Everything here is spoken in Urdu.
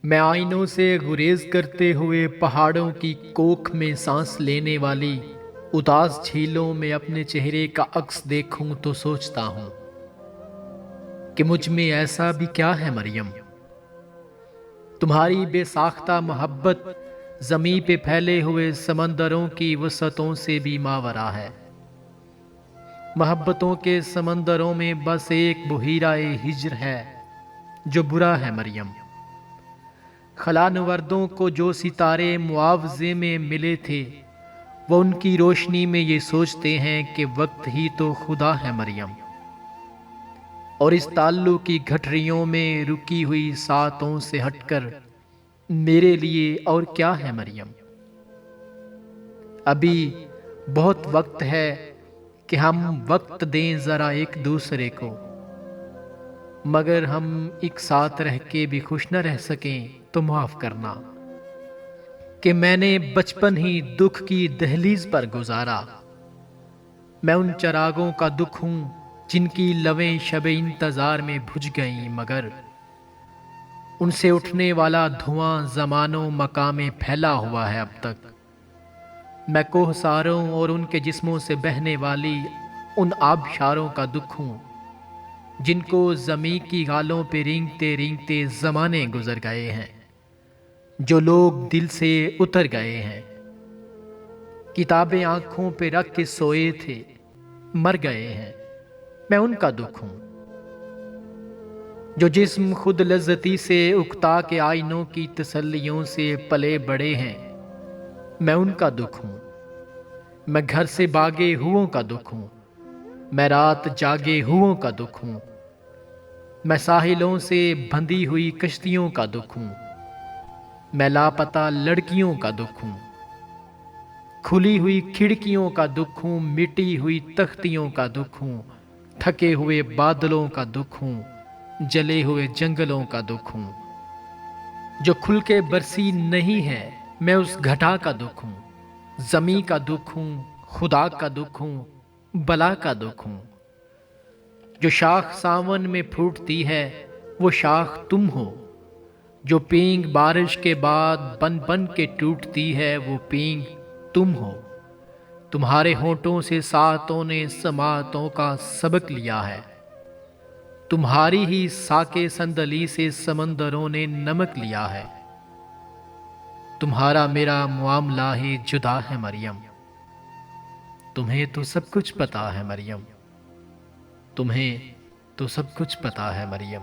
میں آئینوں سے گریز کرتے ہوئے پہاڑوں کی کوکھ میں سانس لینے والی اداس جھیلوں میں اپنے چہرے کا عکس دیکھوں تو سوچتا ہوں کہ مجھ میں ایسا بھی کیا ہے مریم؟ تمہاری بے ساختہ محبت زمیں پہ پھیلے ہوئے سمندروں کی وسعتوں سے بھی ماورا ہے۔ محبتوں کے سمندروں میں بس ایک بحیرہ ہجر ہے جو برا ہے مریم۔ خلا نوردوں کو جو ستارے معاوضے میں ملے تھے وہ ان کی روشنی میں یہ سوچتے ہیں کہ وقت ہی تو خدا ہے مریم، اور اس تعلق کی گھٹریوں میں رکی ہوئی ساتوں سے ہٹ کر میرے لیے اور کیا ہے مریم؟ ابھی بہت وقت ہے کہ ہم وقت دیں ذرا ایک دوسرے کو، مگر ہم ایک ساتھ رہ کے بھی خوش نہ رہ سکیں تو معاف کرنا کہ میں نے بچپن ہی دکھ کی دہلیز پر گزارا۔ میں ان چراغوں کا دکھ ہوں جن کی لویں شب انتظار میں بجھ گئیں، مگر ان سے اٹھنے والا دھواں زمان و مکان میں پھیلا ہوا ہے اب تک۔ میں کوہساروں اور ان کے جسموں سے بہنے والی ان آبشاروں کا دکھ ہوں جن کو زمین کی گالوں پہ رینگتے رینگتے زمانے گزر گئے ہیں، جو لوگ دل سے اتر گئے ہیں۔ کتابیں آنکھوں پہ رکھ کے سوئے تھے، مر گئے ہیں، میں ان کا دکھ ہوں۔ جو جسم خود لذتی سے اکتا کے آئینوں کی تسلیوں سے پلے بڑے ہیں، میں ان کا دکھ ہوں۔ میں گھر سے بھاگے ہوں کا دکھ ہوں، میں رات جاگے ہوں کا دکھ ہوں، میں ساحلوں سے بندھی ہوئی کشتیوں کا دکھ ہوں، میں لاپتہ لڑکیوں کا دکھ ہوں، کھلی ہوئی کھڑکیوں کا دکھ ہوں، مٹی ہوئی تختیوں کا دکھ ہوں، تھکے ہوئے بادلوں کا دکھ ہوں، جلے ہوئے جنگلوں کا دکھ ہوں۔ جو کھل کے برسی نہیں ہے میں اس گھٹا کا دکھ ہوں، زمیں کا دکھ ہوں، خدا کا دکھ ہوں، بلا کا دکھ ہوں۔ جو شاخ ساون میں پھوٹتی ہے وہ شاخ تم ہو، جو پینگ بارش کے بعد بن بن کے ٹوٹتی ہے وہ پینگ تم ہو۔ تمہارے ہونٹوں سے ساتوں نے سماعتوں کا سبق لیا ہے، تمہاری ہی ساکے صندلی سے سمندروں نے نمک لیا ہے۔ تمہارا میرا معاملہ ہی جدا ہے مریم، تمہیں تو سب کچھ پتا ہے مریم، تمہیں تو سب کچھ پتا ہے مریم۔